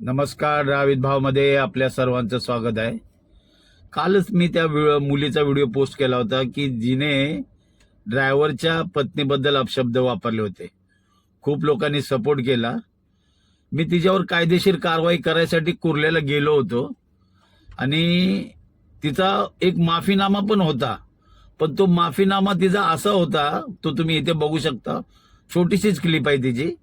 नमस्कार. रावित भावमध्ये आपल्या सर्वांचं स्वागत आहे. कालच मी त्या मुलीचा व्हिडिओ पोस्ट केला होता की जिने ड्रायव्हरच्या पत्नीबद्दल अपशब्द वापरले होते. खूप लोकांनी सपोर्ट केला. मी तिच्यावर कायदेशीर कारवाई करायसाठी कुर्ल्याला गेलो होतो आणि तिचा एक माफीनामा पण होता. पण तो माफीनामा तिचा असा होता, तो तुम्ही इथे बघू शकता. छोटीशीच क्लिप आहे तिची.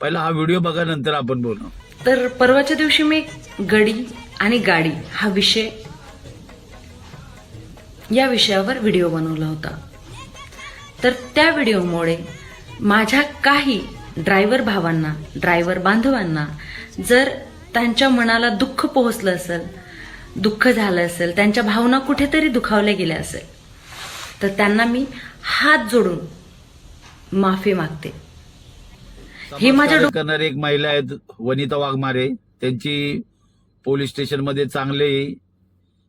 पहिला हा व्हिडिओ बघा, नंतर आपण बोलू. तर परवाच्या दिवशी मी गडी आणि गाडी हा विषय या विषयावर व्हिडिओ बनवला होता. तर त्या व्हिडिओमुळे माझ्या काही ड्रायव्हर भावांना, ड्रायव्हर बांधवांना जर त्यांच्या मनाला दुःख पोहोचलं असेल, दुःख झालं असेल, त्यांच्या भावना कुठेतरी दुखावल्या गेल्या असेल, तर त्यांना मी हात जोडून माफी मागते. ही माझ्या करणारी एक महिला आहेत, वनिता वाघमारे. त्यांची पोलीस स्टेशन मध्ये चांगले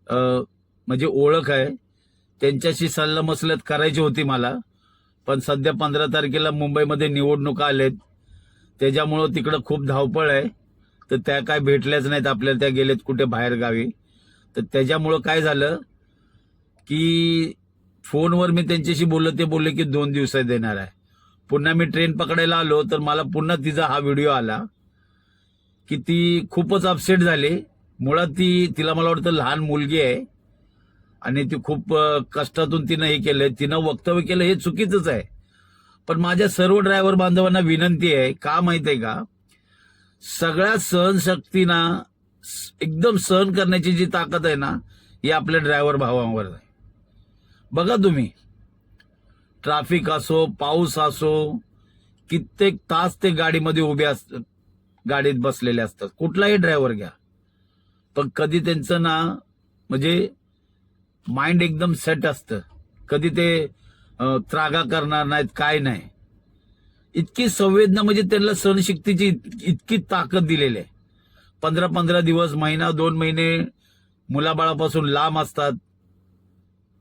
म्हणजे ओळख आहे. त्यांच्याशी सल्लामसलत करायची होती मला, पण सध्या 15 तारखेला मुंबईमध्ये निवडणुका आलेत, त्याच्यामुळं तिकडं खूप धावपळ आहे. तर त्या काय भेटल्याच नाहीत आपल्याला, त्या गेलेत कुठे बाहेर गावी. तर त्याच्यामुळं काय झालं की फोनवर मी त्यांच्याशी बोललो, ते बोलले की 2 दिवसात देणार आहे. पुन्हा मी ट्रेन पकडायला आलो तर मला पुन्हा तिचा हा व्हिडिओ आला की ती खूपच अपसेट झाली. मुळात तिला मला वाटतं लहान मुलगी आहे आणि ती खूप कष्टातून तिनं हे केलंय, तिनं वक्तव्य केलं, हे चुकीचंच आहे. पण माझ्या सर्व ड्रायव्हर बांधवांना विनंती आहे, का माहित आहे का, सगळ्या सहनशक्तीना एकदम सहन करण्याची जी ताकद आहे ना, ही आपल्या ड्रायव्हर भावांवर आहे. बघा तुम्ही, ट्रॅफिक असो, पाऊस असो, कित्येक तास ते गाडीमध्ये उभे असतात, गाडीत बसलेले असतात. कुठलाही ड्रायव्हर घ्या, पण कधी त्यांचं ना म्हणजे माइंड एकदम सेट असतं. कधी ते त्रागा करणार नाहीत, काय नाही. इतकी संवेदना, म्हणजे त्यांना सहनशक्तीची इतकी ताकद दिलेली आहे. 15-15 दिवस, महिना, 2 महिने मुलाबाळापासून लांब असतात.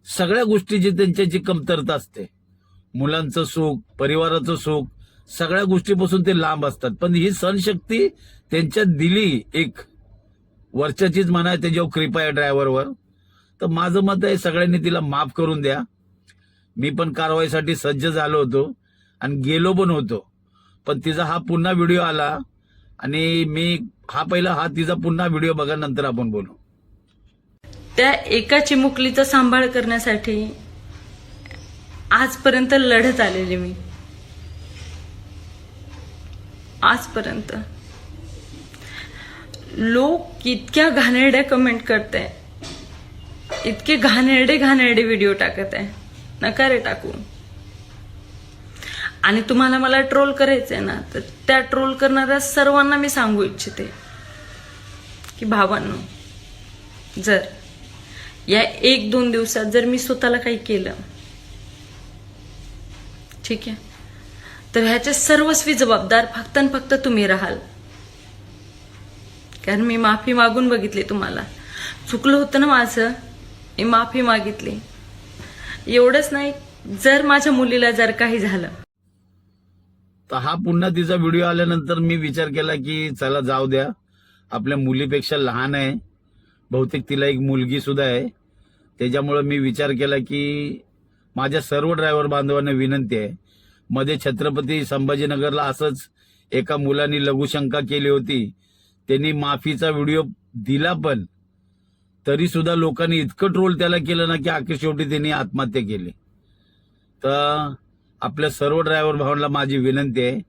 सगळ्या गोष्टीची त्यांच्याची कमतरता असते. मुलांचं सुख, परिवाराचं सुख, सगळ्या गोष्टीपासून ते लांब असतात. पण ही सहनशक्ती त्यांच्यात दिली, एक वर्षाचीच म्हणा, त्याच्यावर कृपा आहे ड्रायव्हरवर. तर माझं मत आहे, सगळ्यांनी तिला माफ करून द्या. मी पण कारवाईसाठी सज्ज झालो होतो आणि गेलो पण होतो. पण तिचा हा पुन्हा व्हिडिओ आला आणि मी हा तिचा पुन्हा व्हिडिओ बघा, नंतर आपण बोलू. त्या एका चिमुकलीचा सांभाळ करण्यासाठी आजपर्यंत लढत आलेली मी. आजपर्यंत लोक इतक्या घाणेरड्या कमेंट करते, इतके घाणेरडे व्हिडिओ टाकत आहे. नका रे टाकू. आणि तुम्हाला मला ट्रोल करायचंय ना, तर त्या ट्रोल करणाऱ्या सर्वांना मी सांगू इच्छिते की भावांनो, जर या 1-2 दिवसात जर मी स्वतःला काही केलं, ठीक आहे, तर ह्याचे सर्वस्वी जबाबदार फक्त आणि फक्त तुम्ही राहाल. कारण मी माफी मागून बघितली. तुम्हाला चुकलं होतं ना माझं, मी माफी मागितली. एवढंच नाही, जर माझ्या मुलीला जर काही झालं, तर हा पुन्हा तिचा व्हिडिओ आल्यानंतर मी विचार केला की चला जाऊ द्या, आपल्या मुलीपेक्षा लहान आहे, बहुतेक तिला एक मुलगी सुद्धा आहे. त्याच्यामुळे मी विचार केला की माझ्या सर्व ड्रायव्हर बांधवांना विनंती आहे, मध्ये छत्रपती संभाजीनगरला असंच एका मुलांनी लघुशंका केली होती. त्यांनी माफीचा व्हिडिओ दिला, पण तरी सुद्धा लोकांनी इतकं ट्रोल त्याला केलं ना की अखेर शेवटी त्यांनी आत्महत्या केली. तर आपल्या सर्व ड्रायव्हर भावांना माझी विनंती आहे,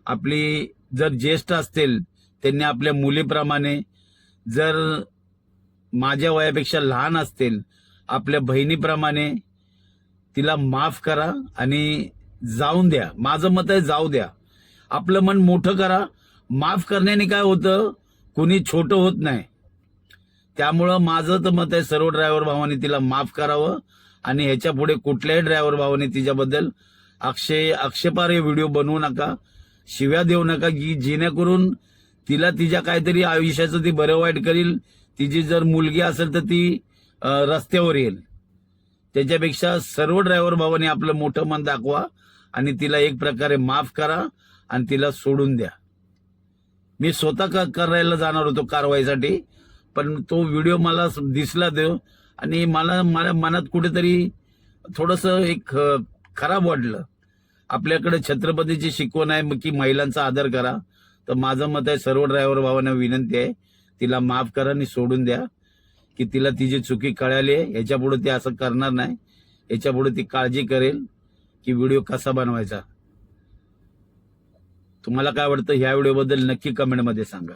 आपली जर ज्येष्ठ असतील त्यांनी आपल्या मुलीप्रमाणे, जर माझ्या वयापेक्षा लहान असतील आपल्या बहिणीप्रमाणे तिला माफ करा आणि जाऊन द्या. माझं मत आहे, जाऊ द्या. आपलं मन मोठं करा. माफ करण्याने काय होतं, कुणी छोटं होत नाही. त्यामुळं माझं तर मत आहे, सर्व ड्रायव्हर भावांनी तिला माफ करावं आणि ह्याच्या पुढे कुठल्याही ड्रायव्हर भावांनी तिच्याबद्दल आक्षेपार्ह व्हिडिओ बनवू नका, शिव्या देऊ नका, की जेणेकरून तिला तिच्या काहीतरी आयुष्याचं ती बरं वाईट करील. तिची जर मुलगी असेल तर ती रस्त्यावर येईल. त्याच्यापेक्षा सर्व ड्रायव्हर भावांनी आपलं मोठं मन दाखवा आणि तिला एक प्रकारे माफ करा आणि तिला सोडून द्या. मी स्वतः करायला जाणार होतो कारवाईसाठी, पण तो व्हिडिओ मला दिसला देव आणि मला माझ्या मनात कुठेतरी थोडंसं एक खराब वाटलं. आपल्याकडे छत्रपतीची शिकवण आहे की महिलांचा आदर करा. तर माझं मत आहे सर्व ड्रायव्हर भावांना विनंती आहे, तिला माफ करा आणि सोडून द्या, की तिला तिची चुकी कळाली आहे. याच्यापुढे ती असं करणार नाही. याच्यापुढे ती काळजी करेल की व्हिडिओ कसा बनवायचा. तुम्हाला काय वाटतं ह्या व्हिडिओबद्दल नक्की कमेंटमध्ये सांगा.